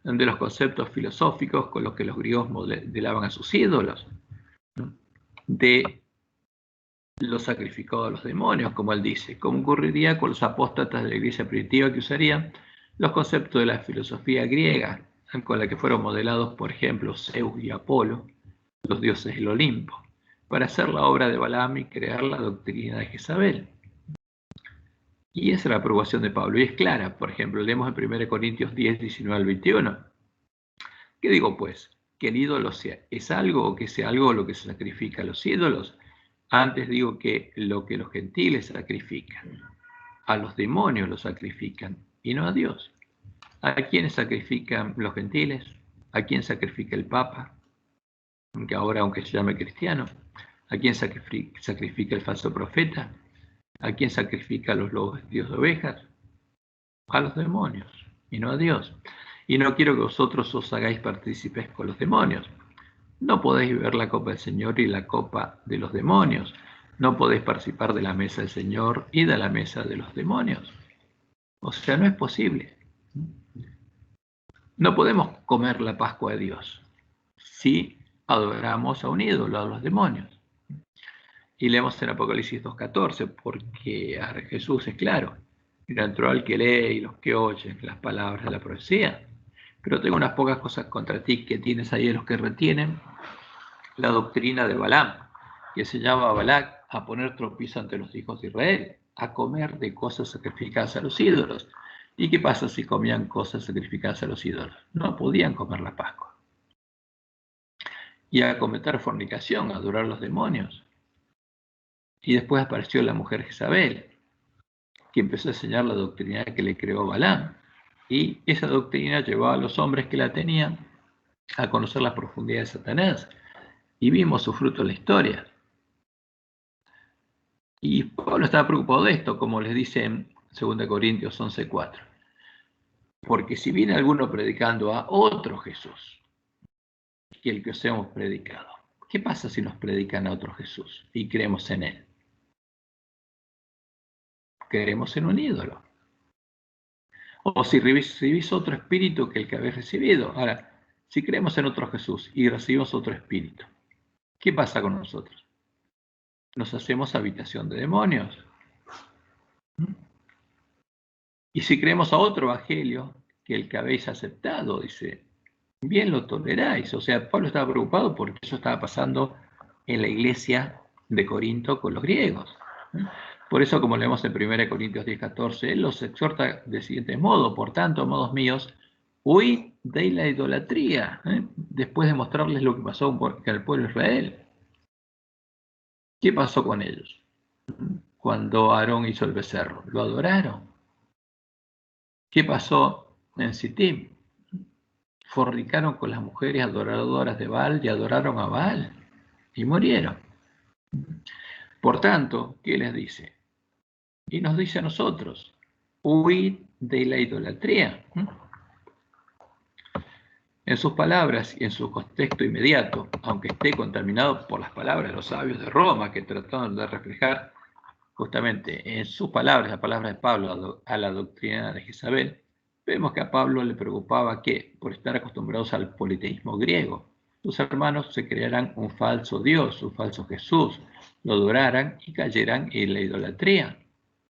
de los conceptos filosóficos con los que los griegos modelaban a sus ídolos, de los sacrificados a los demonios, como él dice, como ocurriría con los apóstatas de la iglesia primitiva que usarían los conceptos de la filosofía griega, con la que fueron modelados, por ejemplo, Zeus y Apolo, los dioses del Olimpo, para hacer la obra de Balaam y crear la doctrina de Jezabel. Y esa es la aprobación de Pablo, y es clara. Por ejemplo, leemos en 1 Corintios 10, 19 al 21. ¿Qué digo pues? ¿Que el ídolo es algo o que sea algo lo que se sacrifica a los ídolos? Antes digo que lo que los gentiles sacrifican, a los demonios los sacrifican y no a Dios. ¿A quiénes sacrifican los gentiles? ¿A quién sacrifica el Papa? Que ahora, aunque se llame cristiano. ¿A quién sacrifica el falso profeta? ¿A quién sacrifica a los lobos vestidos de ovejas? A los demonios y no a Dios. Y no quiero que vosotros os hagáis partícipes con los demonios. No podéis beber la copa del Señor y la copa de los demonios. No podéis participar de la mesa del Señor y de la mesa de los demonios. O sea, no es posible. No podemos comer la Pascua de Dios si adoramos a un ídolo, a los demonios. Y leemos en Apocalipsis 2:14, porque a Jesús es claro: bienaventurado el que lee y los que oyen las palabras de la profecía. Pero tengo unas pocas cosas contra ti, que tienes ahí a los que retienen la doctrina de Balaam, que se llama a Balac a poner tropiezo ante los hijos de Israel, a comer de cosas sacrificadas a los ídolos. ¿Y qué pasa si comían cosas sacrificadas a los ídolos? No podían comer la Pascua. Y a cometer fornicación, a adorar a los demonios. Y después apareció la mujer Jezabel, que empezó a enseñar la doctrina que le creó Balaam. Y esa doctrina llevó a los hombres que la tenían a conocer las profundidades de Satanás. Y vimos su fruto en la historia. Y Pablo estaba preocupado de esto, como les dice en 2 Corintios 11:4. Porque si viene alguno predicando a otro Jesús que el que os hemos predicado, ¿qué pasa si nos predican a otro Jesús y creemos en él? Creemos en un ídolo. O si recibís otro espíritu que el que habéis recibido. Ahora, si creemos en otro Jesús y recibimos otro espíritu, ¿qué pasa con nosotros? Nos hacemos habitación de demonios. Y si creemos a otro evangelio que el que habéis aceptado, dice, bien lo toleráis. O sea, Pablo estaba preocupado porque eso estaba pasando en la iglesia de Corinto con los griegos. Por eso, como leemos en 1 Corintios 10:14, él los exhorta del siguiente modo: por tanto, amados míos, huid de la idolatría, después de mostrarles lo que pasó con el pueblo de Israel. ¿Qué pasó con ellos? Cuando Aarón hizo el becerro, lo adoraron. ¿Qué pasó en Sittim? Fornicaron con las mujeres adoradoras de Baal y adoraron a Baal y murieron. Por tanto, ¿qué les dice? Y nos dice a nosotros: huid de la idolatría. en sus palabras y en su contexto inmediato, aunque esté contaminado por las palabras de los sabios de Roma que trataron de reflejar justamente en sus palabras, la palabra de Pablo a la doctrina de Jezabel, vemos que a Pablo le preocupaba que, por estar acostumbrados al politeísmo griego, sus hermanos se crearan un falso Dios, un falso Jesús, lo adoraran y cayeran en la idolatría.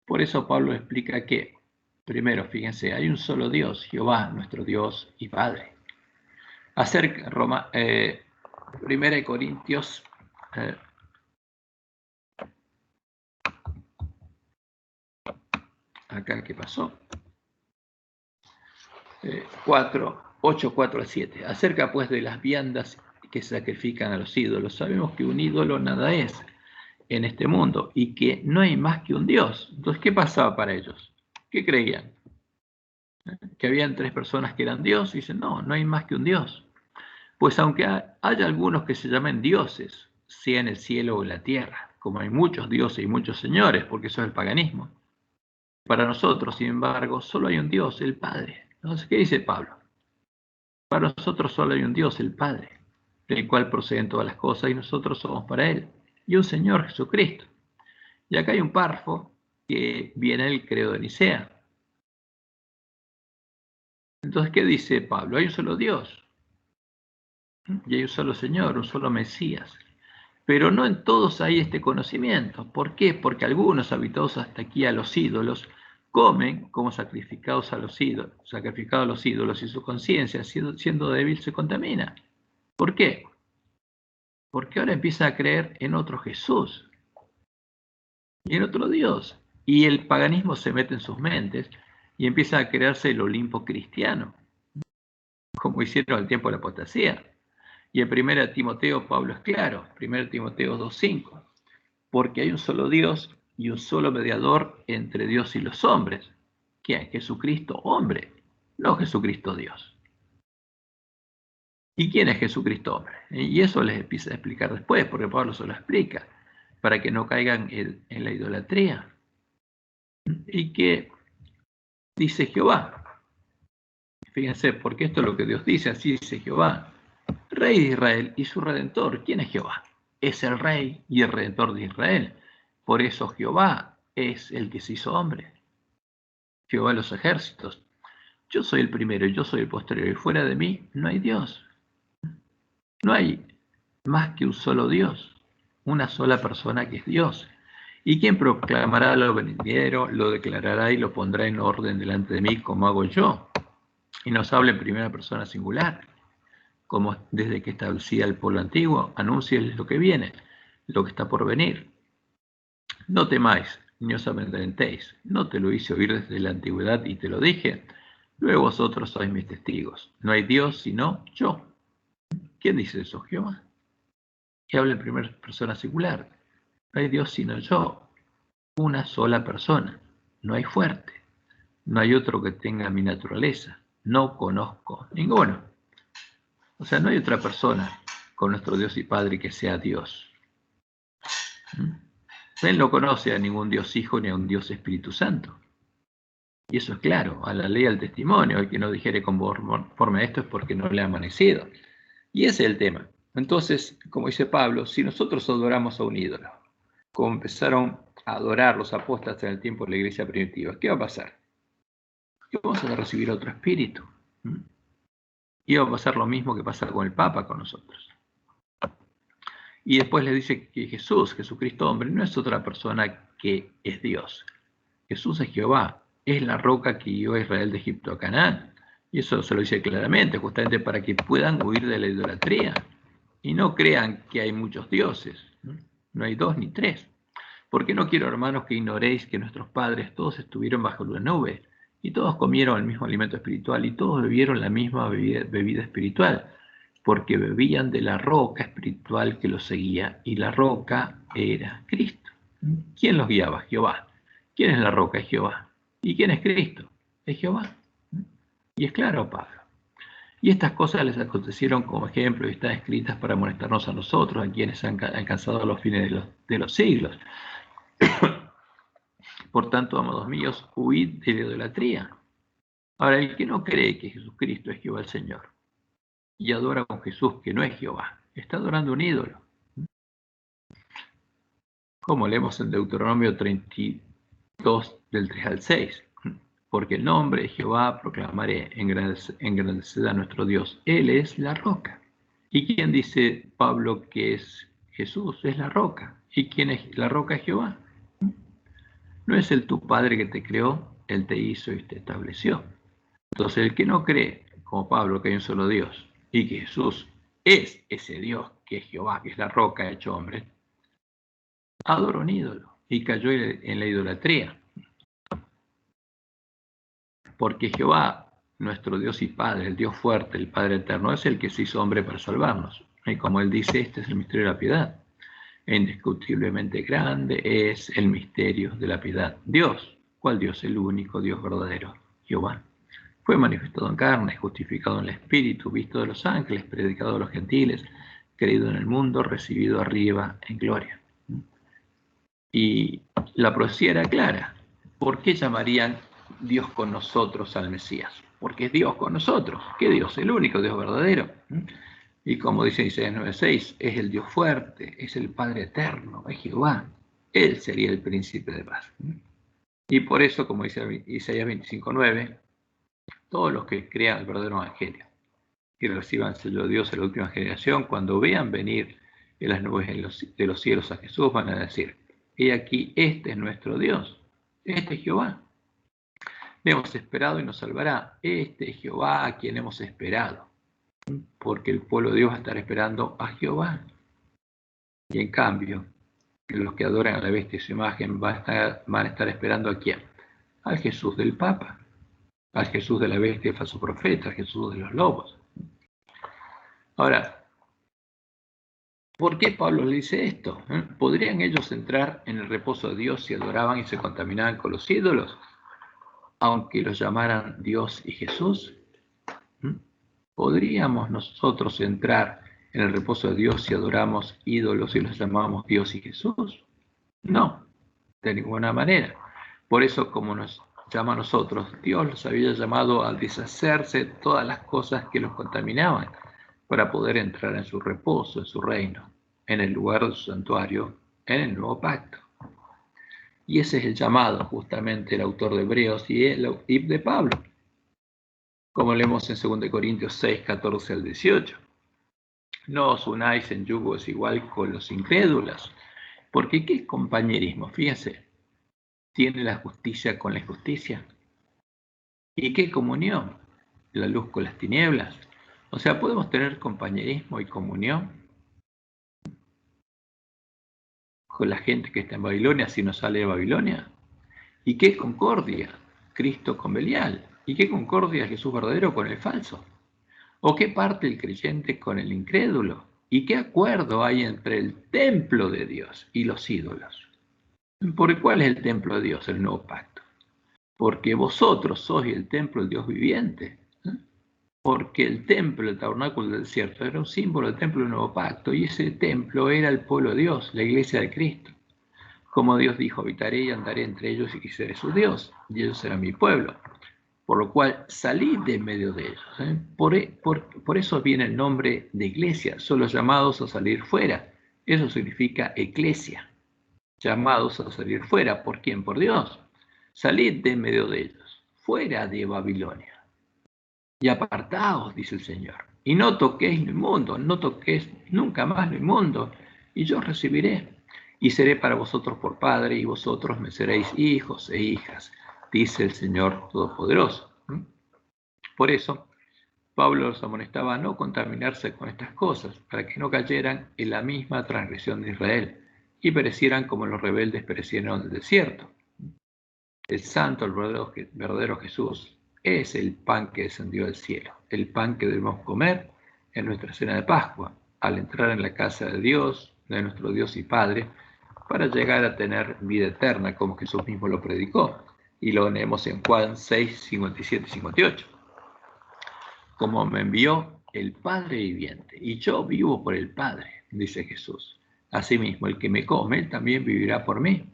Por eso Pablo explica que, primero, fíjense, hay un solo Dios, Jehová, nuestro Dios y Padre. Primera de Corintios acá, ¿qué pasó? 8, 4 a 7. Acerca pues de las viandas que sacrifican a los ídolos. Sabemos que un ídolo nada es en este mundo y que no hay más que un Dios. Entonces, ¿qué pasaba para ellos? ¿Qué creían? Que habían 3 personas que eran Dios y dicen, no, no hay más que un Dios. Pues aunque haya algunos que se llamen dioses, sea en el cielo o en la tierra, como hay muchos dioses y muchos señores, porque eso es el paganismo. Para nosotros, sin embargo, solo hay un Dios, el Padre. Entonces, ¿qué dice Pablo? Para nosotros solo hay un Dios, el Padre, del cual proceden todas las cosas y nosotros somos para Él, y un Señor Jesucristo. Y acá hay un párrafo que viene del credo de Nicea. Entonces, ¿qué dice Pablo? Hay un solo Dios, y hay un solo Señor, un solo Mesías. Pero no en todos hay este conocimiento. ¿Por qué? Porque algunos, habituados hasta aquí a los ídolos, comen como sacrificados a los ídolos, y su conciencia, siendo débil, se contamina. ¿Por qué? Porque ahora empieza a creer en otro Jesús y en otro Dios. Y el paganismo se mete en sus mentes y empieza a crearse el Olimpo cristiano, como hicieron al tiempo de la apostasía. Y en 1 Timoteo, Pablo es claro, 1 Timoteo 2:5, porque hay un solo Dios y un solo mediador entre Dios y los hombres. ¿Quién? Jesucristo hombre, no Jesucristo Dios. ¿Y quién es Jesucristo hombre? Y eso les empieza a explicar después, porque Pablo se lo explica, para que no caigan en la idolatría. Y que dice Jehová. Fíjense, porque esto es lo que Dios dice, así dice Jehová, Rey de Israel y su Redentor. ¿Quién es Jehová? Es el Rey y el Redentor de Israel. Por eso Jehová es el que se hizo hombre. Jehová de los ejércitos. Yo soy el primero y yo soy el posterior, y fuera de mí no hay Dios. No hay más que un solo Dios, una sola persona que es Dios. Y quien proclamará lo venidero, lo declarará y lo pondrá en orden delante de mí, como hago yo. Y nos habla en primera persona singular, como desde que establecía el pueblo antiguo, anúnciales lo que viene, lo que está por venir. No temáis, ni os amedrentéis. No te lo hice oír desde la antigüedad y te lo dije. Luego vosotros sois mis testigos. No hay Dios sino yo. ¿Quién dice eso? Jehová. Que habla en primera persona singular. No hay Dios sino yo. Una sola persona. No hay fuerte. No hay otro que tenga mi naturaleza. No conozco ninguno. O sea, no hay otra persona con nuestro Dios y Padre que sea Dios. Él no conoce a ningún Dios Hijo ni a un Dios Espíritu Santo. Y eso es claro, a la ley al testimonio. El que no dijere conforme a esto es porque no le ha amanecido. Y ese es el tema. Entonces, como dice Pablo, si nosotros adoramos a un ídolo, como empezaron a adorar los apóstoles en el tiempo de la iglesia primitiva, ¿qué va a pasar? Que vamos a recibir otro espíritu. Y va a pasar lo mismo que pasa con el Papa con nosotros. Y después le dice que Jesucristo hombre, no es otra persona que es Dios. Jesús es Jehová, es la roca que guió a Israel de Egipto a Canaán. Y eso se lo dice claramente, justamente para que puedan huir de la idolatría. Y no crean que hay muchos dioses. No hay 2 ni 3. Porque no quiero, hermanos, que ignoréis que nuestros padres todos estuvieron bajo la nube, y todos comieron el mismo alimento espiritual, y todos bebieron la misma bebida espiritual, porque bebían de la roca espiritual que los seguía, y la roca era Cristo. ¿Quién los guiaba? Jehová. ¿Quién es la roca? Es Jehová. ¿Y quién es Cristo? Es Jehová. Y es claro, Pablo. Y estas cosas les acontecieron como ejemplo y están escritas para amonestarnos a nosotros, a quienes han alcanzado los fines de los siglos. Por tanto, amados míos, huid de la idolatría. Ahora, el que no cree que Jesucristo es Jehová el Señor, y adora a un Jesús que no es Jehová. Está adorando un ídolo. Como leemos en Deuteronomio 32, del 3 al 6. Porque el nombre de Jehová proclamaré, engrandeced a nuestro Dios. Él es la roca. ¿Y quién dice Pablo que es Jesús? Es la roca. ¿Y quién es la roca? Es Jehová. No es el tu Padre que te creó, Él te hizo y te estableció. Entonces el que no cree, como Pablo, que hay un solo Dios, y que Jesús es ese Dios que es Jehová, que es la roca hecho hombre, adora un ídolo y cayó en la idolatría. Porque Jehová, nuestro Dios y Padre, el Dios fuerte, el Padre eterno, es el que se hizo hombre para salvarnos. Y como Él dice, este es el misterio de la piedad. Indiscutiblemente grande es el misterio de la piedad. Dios, ¿cuál Dios? El único Dios verdadero, Jehová. Fue manifestado en carne, justificado en el Espíritu, visto de los ángeles, predicado a los gentiles, creído en el mundo, recibido arriba en gloria. Y la profecía era clara. ¿Por qué llamarían Dios con nosotros al Mesías? Porque es Dios con nosotros. ¿Qué Dios? El único Dios verdadero. Y como dice Isaías 9:6, es el Dios fuerte, es el Padre eterno, es Jehová. Él sería el príncipe de paz. Y por eso, como dice Isaías 25:9, todos los que crean el verdadero evangelio y reciban sello de Dios en la última generación, cuando vean venir en las nubes de los cielos a Jesús, van a decir: he aquí, este es nuestro Dios, este es Jehová. Le hemos esperado y nos salvará. Este es Jehová a quien hemos esperado. Porque el pueblo de Dios va a estar esperando a Jehová. Y en cambio, los que adoran a la bestia y su imagen van a estar esperando ¿a quién? Al Jesús del Papa, al Jesús de la bestia y el falso profeta, al Jesús de los lobos. Ahora, ¿por qué Pablo le dice esto? ¿Podrían ellos entrar en el reposo de Dios si adoraban y se contaminaban con los ídolos, aunque los llamaran Dios y Jesús? ¿Podríamos nosotros entrar en el reposo de Dios si adoramos ídolos y los llamamos Dios y Jesús? No, de ninguna manera. Por eso, como nos llama a nosotros, Dios los había llamado a deshacerse de todas las cosas que los contaminaban para poder entrar en su reposo, en su reino, en el lugar de su santuario, en el nuevo pacto. Y ese es el llamado, justamente, el autor de Hebreos y de Pablo, como leemos en 2 Corintios 6, 14 al 18. No os unáis en yugo desigual con los incrédulos, porque ¿qué es compañerismo? Fíjense, ¿tiene la justicia con la injusticia? ¿Y qué comunión? La luz con las tinieblas. O sea, ¿podemos tener compañerismo y comunión con la gente que está en Babilonia si no sale de Babilonia? ¿Y qué concordia? Cristo con Belial. ¿Y qué concordia Jesús verdadero con el falso? ¿O qué parte el creyente con el incrédulo? ¿Y qué acuerdo hay entre el templo de Dios y los ídolos? ¿Por cuál es el templo de Dios? El nuevo pacto. Porque vosotros sois el templo del Dios viviente. Porque el templo, el tabernáculo del desierto, era un símbolo del templo del nuevo pacto, y ese templo era el pueblo de Dios, la iglesia de Cristo. Como Dios dijo: habitaré y andaré entre ellos y seré su Dios, y ellos serán mi pueblo. Por lo cual salid de en medio de ellos. Por eso viene el nombre de iglesia. Son los llamados a salir fuera. Eso significa eclesia. Llamados a salir fuera. ¿Por quién? Por Dios. Salid de en medio de ellos, fuera de Babilonia. Y apartaos, dice el Señor. Y no toquéis lo inmundo, no toquéis nunca más lo inmundo. Y yo os recibiré. Y seré para vosotros por Padre, y vosotros me seréis hijos e hijas, dice el Señor Todopoderoso. Por eso, Pablo los amonestaba a no contaminarse con estas cosas, para que no cayeran en la misma transgresión de Israel, y perecieran como los rebeldes perecieron en el desierto. El santo, el verdadero Jesús, es el pan que descendió del cielo, el pan que debemos comer en nuestra cena de Pascua, al entrar en la casa de Dios, de nuestro Dios y Padre, para llegar a tener vida eterna, como Jesús mismo lo predicó. Y lo leemos en Juan 6, 57 y 58. Como me envió el Padre viviente, y yo vivo por el Padre, dice Jesús. Asimismo, el que me come, también vivirá por mí.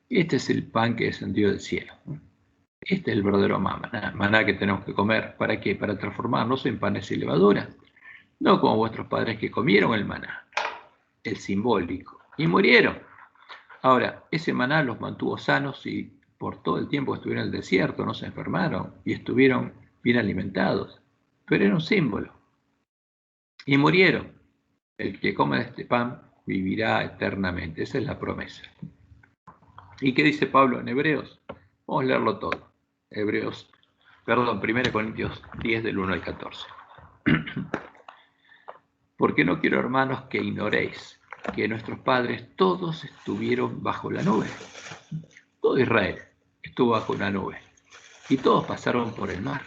Este es el pan que descendió del cielo. Este es el verdadero maná que tenemos que comer. ¿Para qué? Para transformarnos en panes y levadura. no como vuestros padres que comieron el maná, el simbólico, y murieron. Ahora, ese maná los mantuvo sanos y por todo el tiempo que estuvieron en el desierto no se enfermaron y estuvieron bien alimentados, pero era un símbolo. Y murieron. El que come de este pan vivirá eternamente. Esa es la promesa. ¿Y qué dice Pablo en Hebreos? Vamos a leerlo todo. 1 Corintios 10 del 1 al 14. Porque no quiero, hermanos, que ignoréis que nuestros padres todos estuvieron bajo la nube. Todo Israel estuvo bajo una nube. Y todos pasaron por el mar.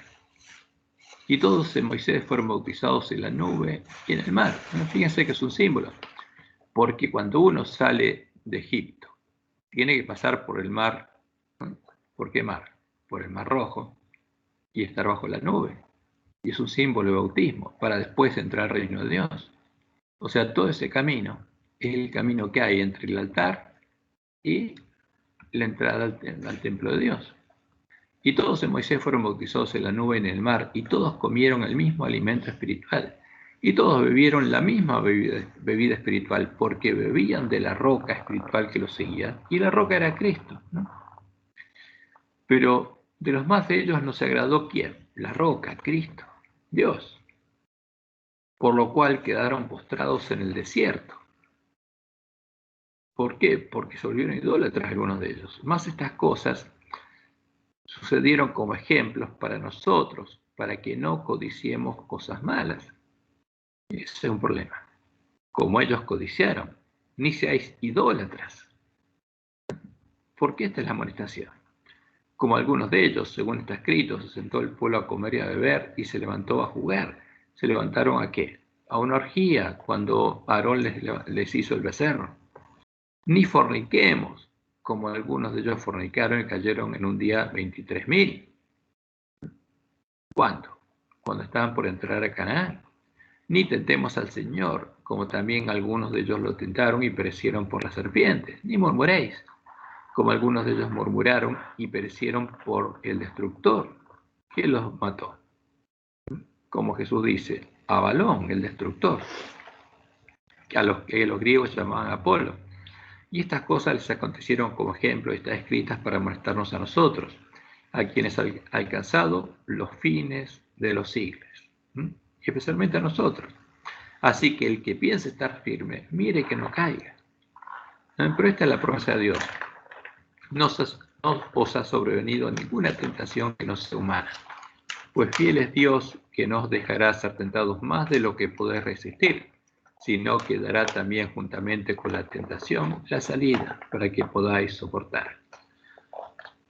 Y todos en Moisés fueron bautizados en la nube y en el mar. Fíjense que es un símbolo. Porque cuando uno sale de Egipto, tiene que pasar por el mar. ¿Por qué mar? Por el Mar Rojo y estar bajo la nube. Y es un símbolo de bautismo para después entrar al reino de Dios. O sea, todo ese camino es el camino que hay entre el altar y la entrada al templo de Dios. Y todos en Moisés fueron bautizados en la nube y en el mar, y todos comieron el mismo alimento espiritual. Y todos bebieron la misma bebida espiritual, porque bebían de la roca espiritual que los seguía, y la roca era Cristo, ¿no? Pero de los más de ellos no se agradó ¿quién? La roca, Cristo, Dios. Por lo cual quedaron postrados en el desierto. ¿Por qué? Porque se volvieron idólatras algunos de ellos. Más estas cosas sucedieron como ejemplos para nosotros, para que no codiciemos cosas malas. Y ese es un problema. Como ellos codiciaron, ni seáis idólatras. Porque esta es la amonestación. Como algunos de ellos, según está escrito, se sentó el pueblo a comer y a beber y se levantó a jugar. ¿Se levantaron a qué? A una orgía cuando Aarón les hizo el becerro. Ni forniquemos, como algunos de ellos fornicaron y cayeron en un día 23.000. ¿Cuándo? Cuando estaban por entrar a Canaán. Ni tentemos al Señor, como también algunos de ellos lo tentaron y perecieron por las serpientes. Ni murmuréis, como algunos de ellos murmuraron y perecieron por el destructor, que los mató. Como Jesús dice, a Balón, el destructor, a los que los griegos llamaban Apolo. Y estas cosas les acontecieron como ejemplo y están escritas para molestarnos a nosotros, a quienes han alcanzado los fines de los siglos, y especialmente a nosotros. Así que el que piense estar firme, mire que no caiga. Pero esta es la promesa de Dios. No os ha sobrevenido ninguna tentación que no sea humana, pues fiel es Dios que no os dejará ser tentados más de lo que podéis resistir, sino que dará también juntamente con la tentación la salida para que podáis soportar.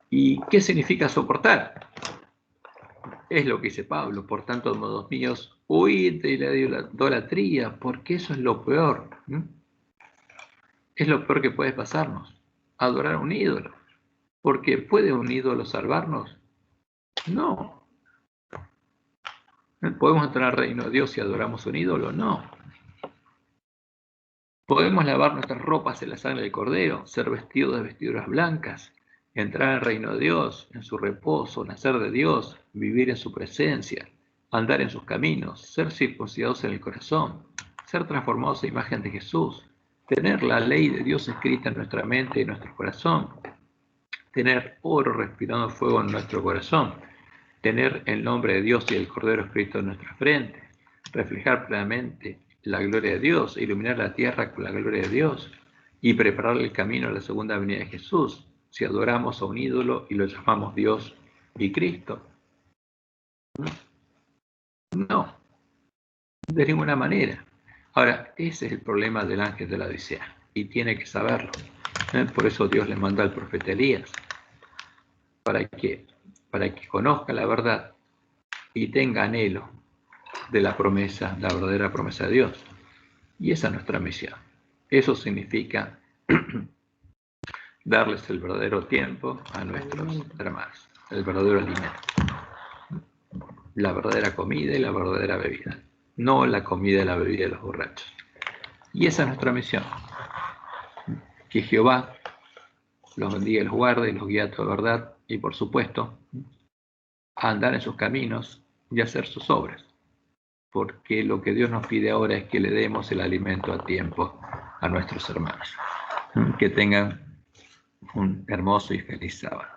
¿Y qué significa soportar? Es lo que dice Pablo. Por tanto, amados míos, huid de la idolatría, porque eso es lo peor. Es lo peor que puede pasarnos, adorar a un ídolo. Porque ¿puede un ídolo salvarnos? No. ¿Podemos entrar al reino de Dios si adoramos a un ídolo? No. ¿Podemos lavar nuestras ropas en la sangre del Cordero, ser vestidos de vestiduras blancas, entrar al reino de Dios, en su reposo, nacer de Dios, vivir en su presencia, andar en sus caminos, ser circuncidados en el corazón, ser transformados a imagen de Jesús, tener la ley de Dios escrita en nuestra mente y en nuestro corazón, tener oro respirando fuego en nuestro corazón, tener el nombre de Dios y el Cordero escrito en nuestra frente, reflejar plenamente la gloria de Dios, iluminar la tierra con la gloria de Dios y preparar el camino a la segunda venida de Jesús, si adoramos a un ídolo y lo llamamos Dios y Cristo. No, de ninguna manera. Ahora, ese es el problema del ángel de la Odisea y tiene que saberlo. Por eso Dios le manda al profeta Elías, para que conozca la verdad y tenga anhelo de la promesa, la verdadera promesa de Dios. Y esa es nuestra misión. Eso significa darles el verdadero tiempo a nuestros hermanos, el verdadero alimento, la verdadera comida y la verdadera bebida, no la comida y la bebida de los borrachos. Y esa es nuestra misión. Que Jehová los bendiga y los guarde y los guíe a toda verdad y, por supuesto, a andar en sus caminos y a hacer sus obras. porque lo que Dios nos pide ahora es que le demos el alimento a tiempo a nuestros hermanos. Que tengan un hermoso y feliz sábado.